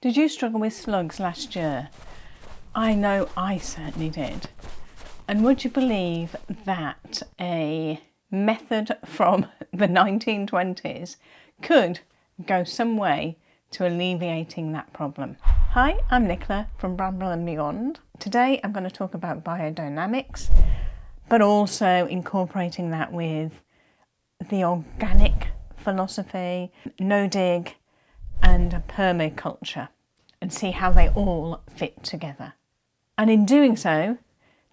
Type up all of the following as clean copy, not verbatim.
Did you struggle with slugs last year? I know I certainly did. And would you believe that a method from the 1920s could go some way to alleviating that problem? Hi, I'm Nicola from Bramble and Beyond. Today I'm going to talk about biodynamics, but also incorporating that with the organic philosophy, no-dig and permaculture, and see how they all fit together. And in doing so,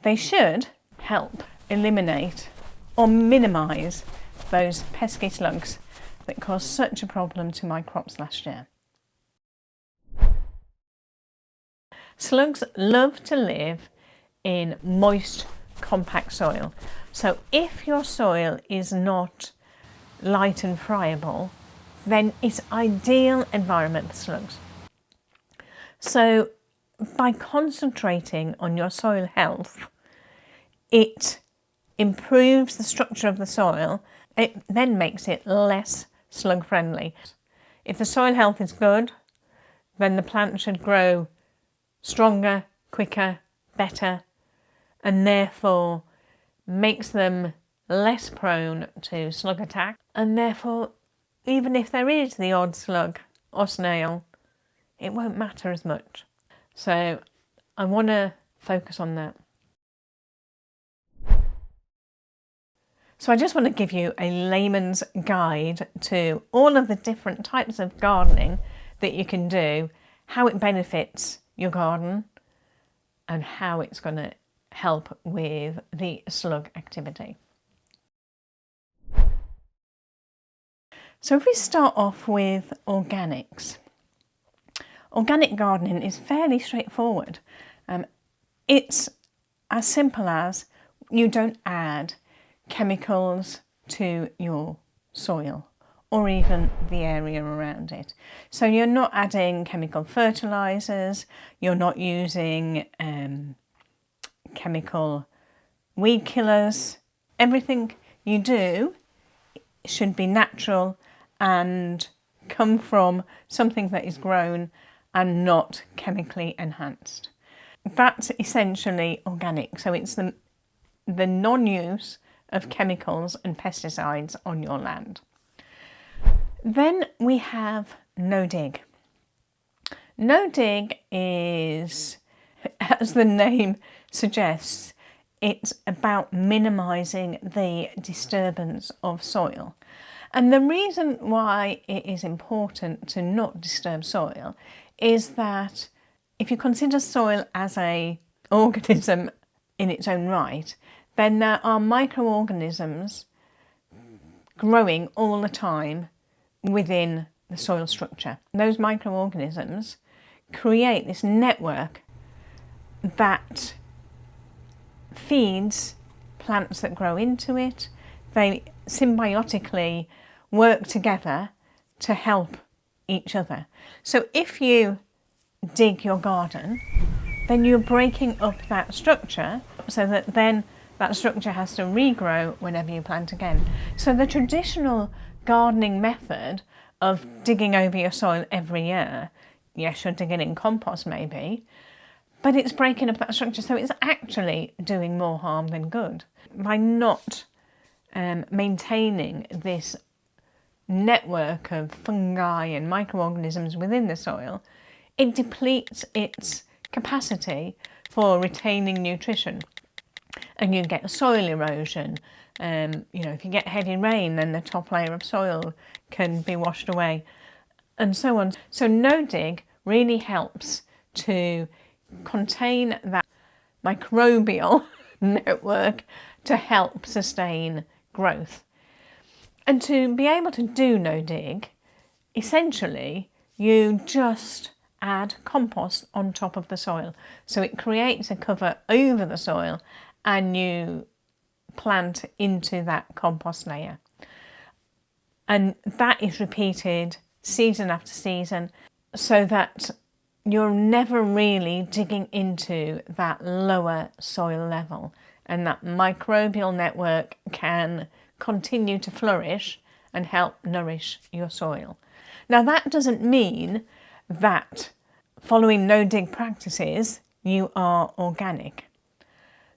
they should help eliminate or minimise those pesky slugs that caused such a problem to my crops last year. Slugs love to live in moist, compact soil. So if your soil is not light and friable, then it's ideal environment for slugs. So by concentrating on your soil health, it improves the structure of the soil. It then makes it less slug friendly. If the soil health is good, then the plant should grow stronger, quicker, better, and therefore makes them less prone to slug attack. And therefore, even if there is the odd slug or snail, it won't matter as much. So I want to focus on that. So I just want to give you a layman's guide to all of the different types of gardening that you can do, how it benefits your garden and how it's going to help with the slug activity. So if we start off with organics. Organic gardening is fairly straightforward. It's as simple as you don't add chemicals to your soil or even the area around it. So you're not adding chemical fertilisers, you're not using chemical weed killers. Everything you do should be natural and come from something that is grown and not chemically enhanced. That's essentially organic. So it's the non-use of chemicals and pesticides on your land. Then we have no-dig. No-dig is, as the name suggests, it's about minimising the disturbance of soil. And the reason why it is important to not disturb soil is that if you consider soil as an organism in its own right, then there are microorganisms growing all the time within the soil structure. Those microorganisms create this network that feeds plants that grow into it. They symbiotically work together to help each other. So if you dig your garden, then you're breaking up that structure so that then that structure has to regrow whenever you plant again. So the traditional gardening method of digging over your soil every year, yes, you're digging in compost maybe, but it's breaking up that structure, so it's actually doing more harm than good. By not maintaining this network of fungi and microorganisms within the soil, it depletes its capacity for retaining nutrition. And you get soil erosion. If you get heavy rain, then the top layer of soil can be washed away, and so on. So no-dig really helps to contain that microbial network to help sustain growth. And to be able to do no-dig, essentially you just add compost on top of the soil. So it creates a cover over the soil and you plant into that compost layer. And that is repeated season after season so that you're never really digging into that lower soil level, and that microbial network can continue to flourish and help nourish your soil. Now that doesn't mean that following no-dig practices, you are organic.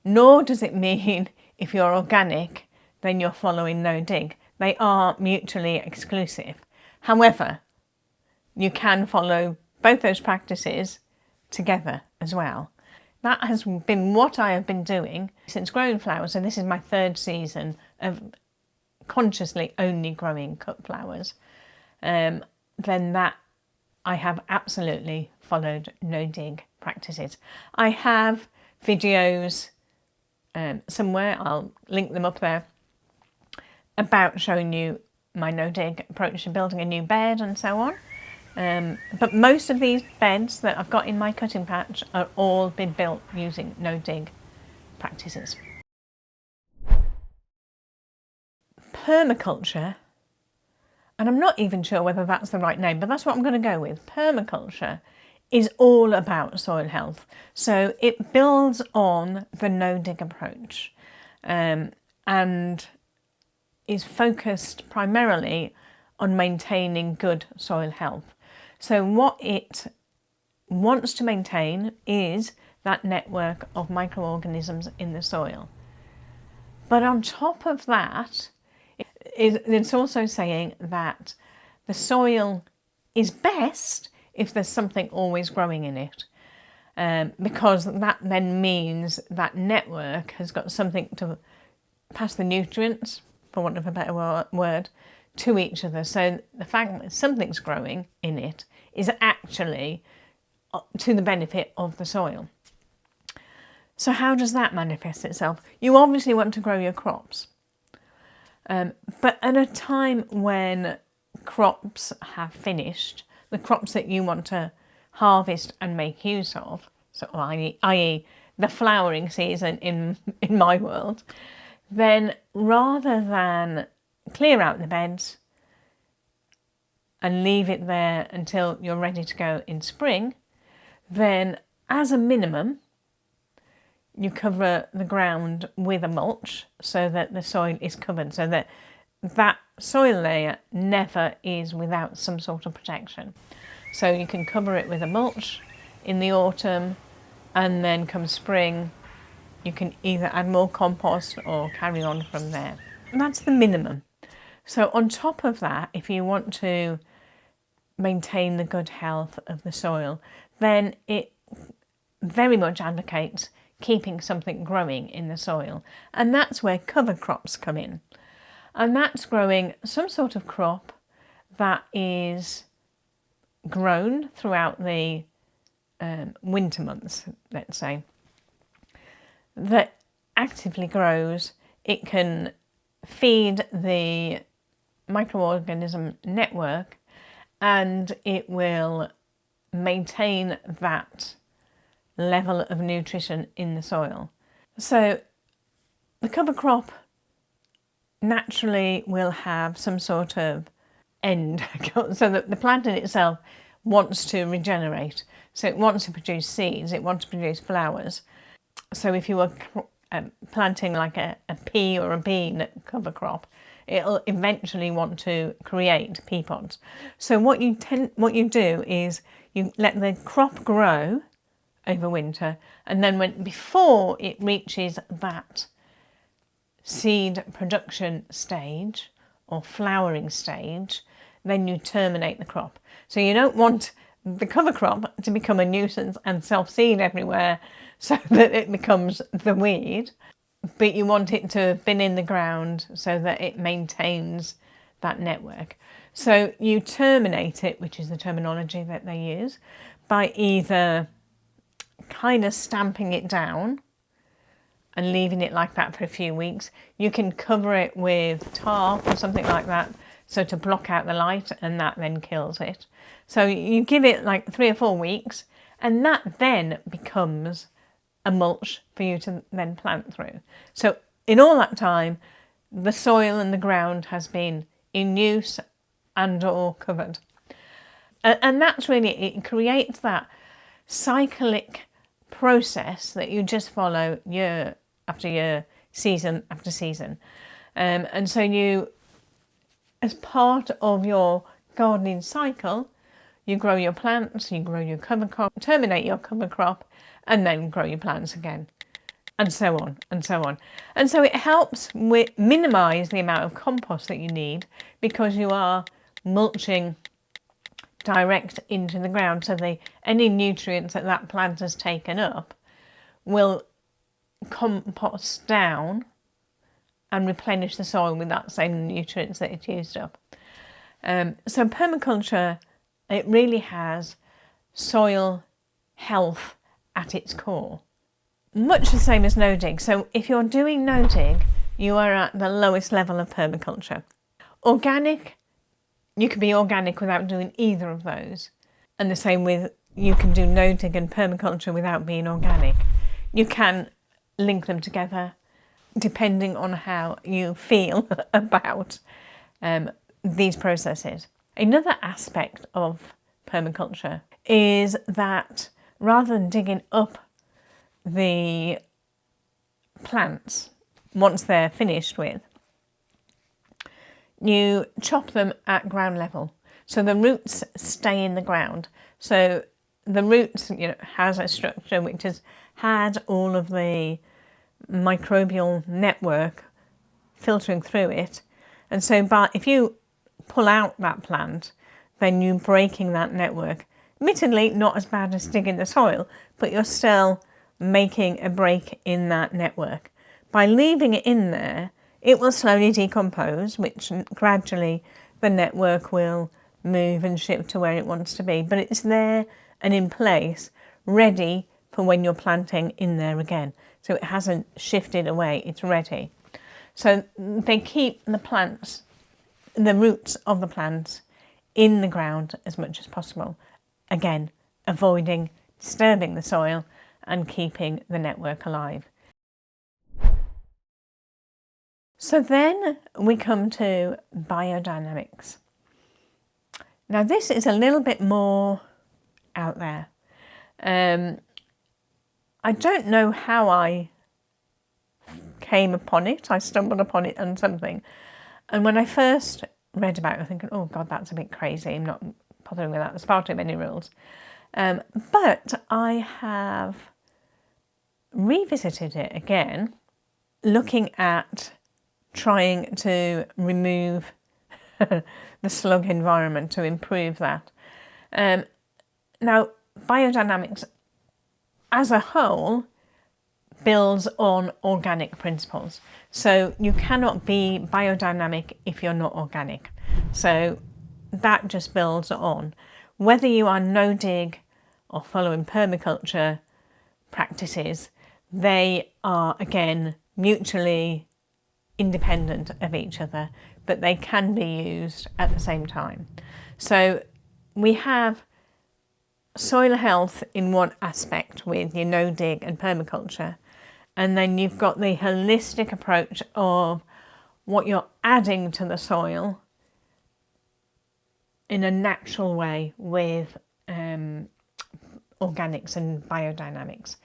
Nor does it mean if you're organic, then you're following no-dig. They are mutually exclusive. However, you can follow both those practices together as well. That has been what I have been doing since growing flowers, and this is my 3rd season of consciously only growing cut flowers. Then that I have absolutely followed no-dig practices. I have videos somewhere, I'll link them up there, about showing you my no-dig approach to building a new bed and so on. But most of these beds that I've got in my cutting patch are all been built using no-dig practices. Permaculture, and I'm not even sure whether that's the right name, but that's what I'm going to go with. Permaculture is all about soil health. So it builds on the no-dig approach and is focused primarily on maintaining good soil health. So what it wants to maintain is that network of microorganisms in the soil. But on top of that, it's also saying that the soil is best if there's something always growing in it, because that then means that network has got something to pass the nutrients, for want of a better word, to each other. So the fact that something's growing in it is actually to the benefit of the soil. So how does that manifest itself? You obviously want to grow your crops, but at a time when crops have finished, the crops that you want to harvest and make use of, so i.e. the flowering season in my world, then rather than clear out the beds and leave it there until you're ready to go in spring, then as a minimum you cover the ground with a mulch so that the soil is covered, so that that soil layer never is without some sort of protection. So you can cover it with a mulch in the autumn, and then come spring you can either add more compost or carry on from there. And that's the minimum. So on top of that, if you want to maintain the good health of the soil, then it very much advocates keeping something growing in the soil. And that's where cover crops come in. And that's growing some sort of crop that is grown throughout the winter months, let's say, that actively grows. It can feed the microorganism network and it will maintain that level of nutrition in the soil. So the cover crop naturally will have some sort of end, so that the plant in itself wants to regenerate. So it wants to produce seeds, it wants to produce flowers. So if you were planting like a pea or a bean cover crop, it'll eventually want to create pea pods. So what you do is you let the crop grow over winter, and then before it reaches that seed production stage or flowering stage, then you terminate the crop. So you don't want the cover crop to become a nuisance and self-seed everywhere so that it becomes the weed, but you want it to have been in the ground so that it maintains that network. So you terminate it, which is the terminology that they use, by either kind of stamping it down and leaving it like that for a few weeks. You can cover it with tarp or something like that, so to block out the light, and that then kills it. So you give it like 3 or 4 weeks, and that then becomes a mulch for you to then plant through. So in all that time, the soil and the ground has been in use and or covered. And that's really, it creates that cyclic process that you just follow year after year, season after season. And so you, as part of your gardening cycle, You grow your plants, you grow your cover crop, terminate your cover crop, and then grow your plants again, and so on and so on. And so it helps minimise the amount of compost that you need, because you are mulching direct into the ground, so any nutrients that plant has taken up will compost down and replenish the soil with that same nutrients that it used up. So permaculture, it really has soil health at its core. Much the same as no-dig. So if you're doing no-dig, you are at the lowest level of permaculture. Organic, you can be organic without doing either of those. And the same with, you can do no-dig and permaculture without being organic. You can link them together depending on how you feel about these processes. Another aspect of permaculture is that rather than digging up the plants once they're finished with, you chop them at ground level, so the roots stay in the ground. So the roots, has a structure which has had all of the microbial network filtering through it, and so if you pull out that plant, then you're breaking that network. Admittedly, not as bad as digging the soil, but you're still making a break in that network. By leaving it in there, it will slowly decompose, which gradually the network will move and shift to where it wants to be. But it's there and in place, ready for when you're planting in there again. So it hasn't shifted away, it's ready. So they keep the plants, the roots of the plants, in the ground as much as possible. Again, avoiding disturbing the soil and keeping the network alive. So then we come to biodynamics. Now this is a little bit more out there. I don't know how I came upon it. I stumbled upon it on something. And when I first read about it, I thinking, oh God, that's a bit crazy. I'm not bothering with that. There's far too many rules. But I have revisited it again, looking at trying to remove the slug environment, to improve that. Now, biodynamics as a whole builds on organic principles. So you cannot be biodynamic if you're not organic. So that just builds on. Whether you are no-dig or following permaculture practices, they are, again, mutually independent of each other, but they can be used at the same time. So we have soil health in one aspect with your no-dig and permaculture, and then you've got the holistic approach of what you're adding to the soil in a natural way with organics and biodynamics.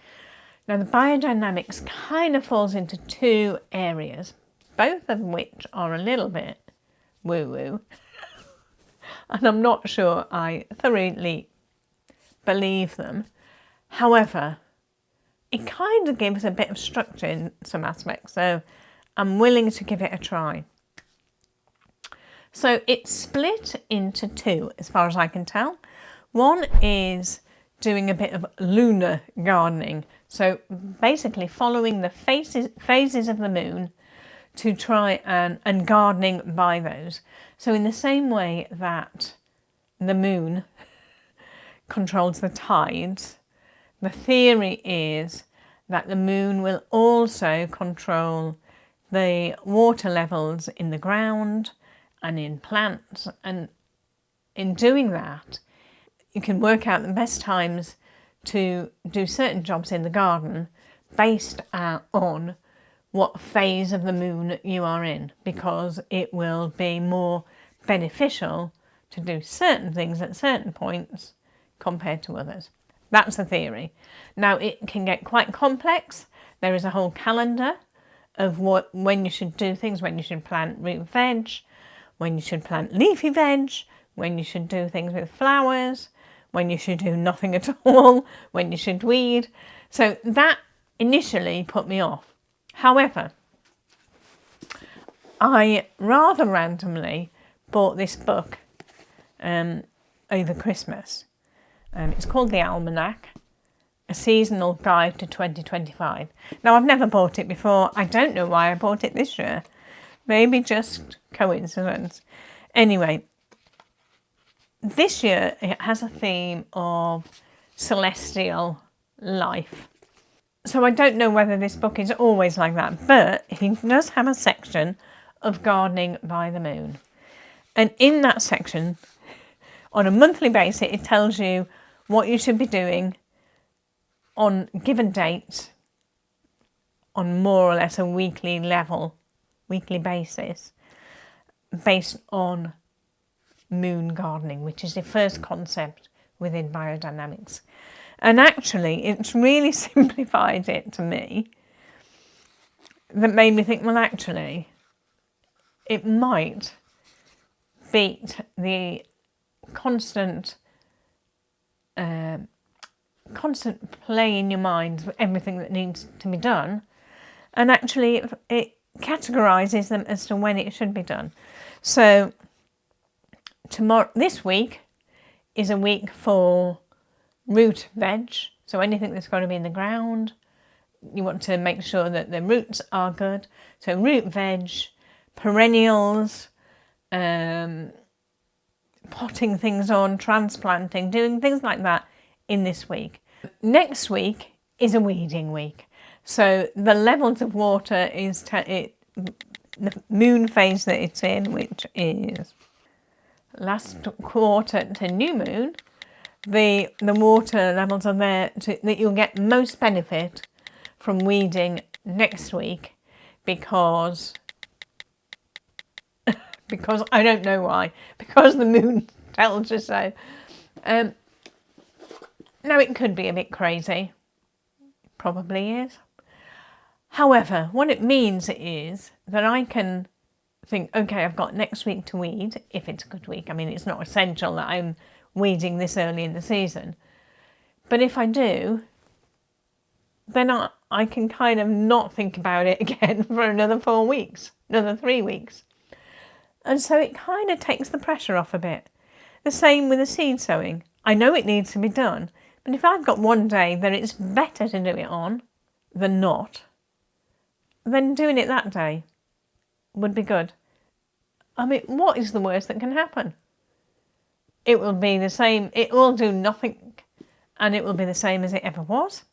Now the biodynamics kind of falls into two areas, both of which are a little bit woo-woo, and I'm not sure I thoroughly believe them. However, it kind of gives a bit of structure in some aspects, so I'm willing to give it a try. So it's split into two, as far as I can tell. One is doing a bit of lunar gardening, so basically following the phases of the moon to try and gardening by those. So in the same way that the moon controls the tides, the theory is that the moon will also control the water levels in the ground and in plants, and in doing that you can work out the best times to do certain jobs in the garden based on what phase of the moon you are in, because it will be more beneficial to do certain things at certain points compared to others. That's the theory. Now it can get quite complex. There is a whole calendar of when you should do things, when you should plant root veg, when you should plant leafy veg, when you should do things with flowers, when you should do nothing at all, when you should weed. So that initially put me off. However, I rather randomly bought this book over Christmas. It's called The Almanac, A Seasonal Guide to 2025. Now, I've never bought it before. I don't know why I bought it this year. Maybe just coincidence. Anyway, this year it has a theme of celestial life. So I don't know whether this book is always like that, but he does have a section of gardening by the moon. And in that section, on a monthly basis, it tells you what you should be doing on given dates on more or less a weekly basis, based on moon gardening, which is the first concept within biodynamics. And actually, it's really simplified it to me, that made me think, well, actually, it might beat the constant play in your mind with everything that needs to be done, and actually it categorises them as to when it should be done. So this week is a week for root veg, so anything that's got to be in the ground, you want to make sure that the roots are good. So root veg, perennials, potting things on, transplanting, doing things like that in this week. Next week is a weeding week. So the levels of water is the moon phase that it's in, which is last quarter to new moon. The water levels are there that you'll get most benefit from weeding next week, because I don't know why, because the moon tells you so. Now, it could be a bit crazy, probably is. However, what it means is that I can think, okay, I've got next week to weed, if it's a good week. I mean, it's not essential that I'm weeding this early in the season. But if I do, then I can kind of not think about it again for another 4 weeks, another 3 weeks. And so it kind of takes the pressure off a bit. The same with the seed sowing. I know it needs to be done, but if I've got one day that it's better to do it on than not, then doing it that day would be good. I mean, what is the worst that can happen? It will be the same, it will do nothing, and it will be the same as it ever was.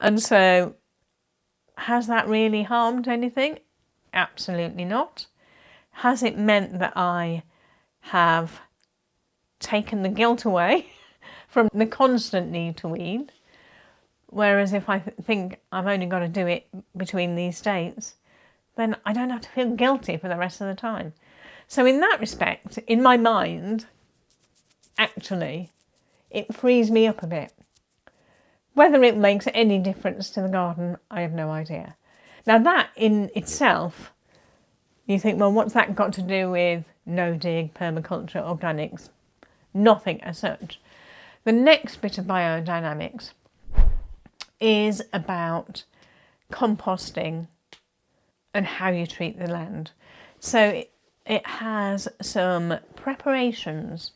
And so, has that really harmed anything? Absolutely not. Has it meant that I have taken the guilt away from the constant need to weed? Whereas if I think I've only got to do it between these dates, then I don't have to feel guilty for the rest of the time. So in that respect, in my mind, actually, it frees me up a bit. Whether it makes any difference to the garden, I have no idea. Now that in itself, you think, well, what's that got to do with no-dig, permaculture, organics? Nothing as such. The next bit of biodynamics is about composting and how you treat the land. So it has some preparations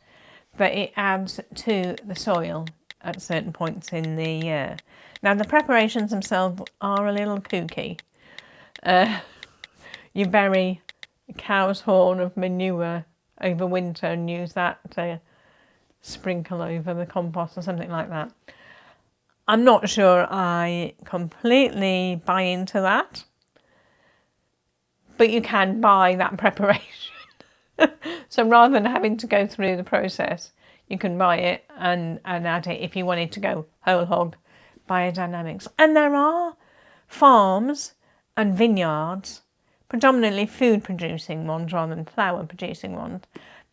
that it adds to the soil at certain points in the year. Now the preparations themselves are a little kooky. You bury a cow's horn of manure over winter and use that to sprinkle over the compost or something like that. I'm not sure I completely buy into that, but you can buy that preparation. So rather than having to go through the process, you can buy it and add it if you wanted to go whole hog biodynamics. And there are farms and vineyards, predominantly food producing ones rather than flower producing ones,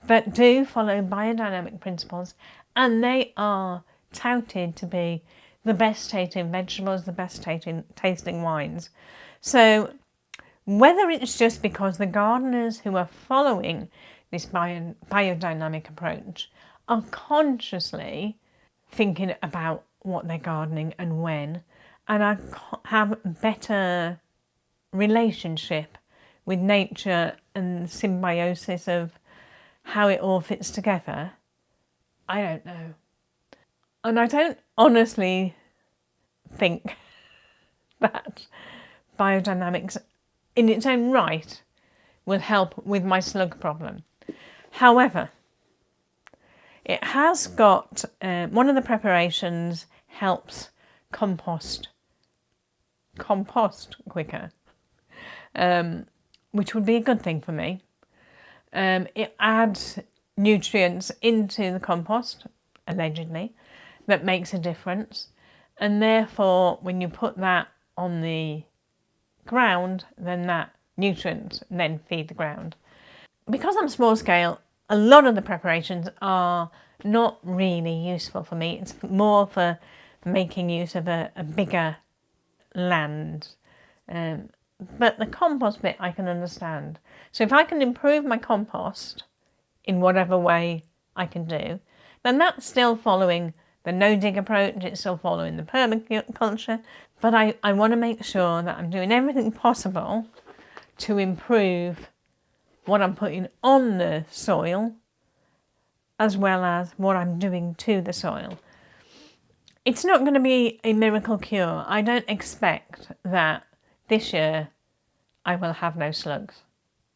that do follow biodynamic principles, and they are touted to be the best tasting vegetables, the best tasting wines. So whether it's just because the gardeners who are following this biodynamic approach are consciously thinking about what they're gardening and when, and I have a better relationship with nature and symbiosis of how it all fits together. I don't know. And I don't honestly think that biodynamics in its own right will help with my slug problem. However, it has got, one of the preparations helps compost quicker, which would be a good thing for me. It adds nutrients into the compost, allegedly, that makes a difference. And therefore, when you put that on the ground, then that nutrients then feed the ground. Because I'm small scale, a lot of the preparations are not really useful for me. It's more for making use of a bigger land. But the compost bit I can understand. So if I can improve my compost in whatever way I can do, then that's still following the no-dig approach, it's still following the permaculture, but I want to make sure that I'm doing everything possible to improve what I'm putting on the soil as well as what I'm doing to the soil. It's not going to be a miracle cure. I don't expect that this year I will have no slugs.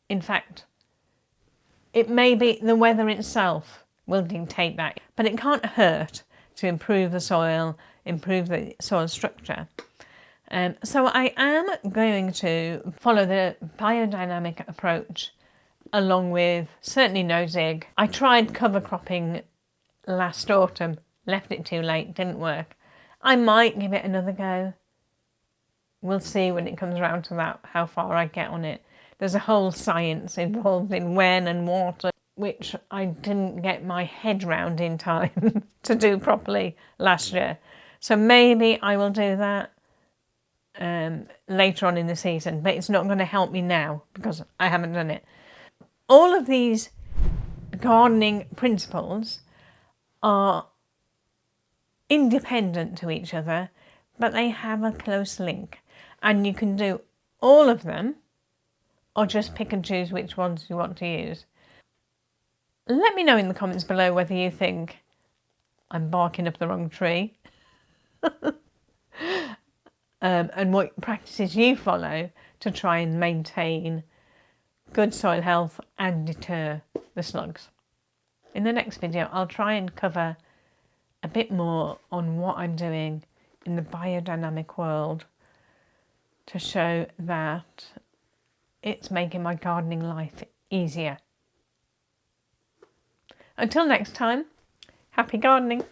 In fact, it may be the weather itself will dictate that, but it can't hurt to improve the soil, improve the soil structure. So I am going to follow the biodynamic approach along with certainly no-dig. I tried cover cropping last autumn, left it too late, didn't work. I might give it another go. We'll see when it comes around to that, how far I get on it. There's a whole science involved in when and what, which I didn't get my head round in time to do properly last year. So maybe I will do that later on in the season, but it's not going to help me now because I haven't done it. All of these gardening principles are independent to each other, but they have a close link, and you can do all of them or just pick and choose which ones you want to use. Let me know in the comments below whether you think I'm barking up the wrong tree and what practices you follow to try and maintain good soil health and deter the slugs. In the next video, I'll try and cover a bit more on what I'm doing in the biodynamic world to show that it's making my gardening life easier. Until next time, happy gardening!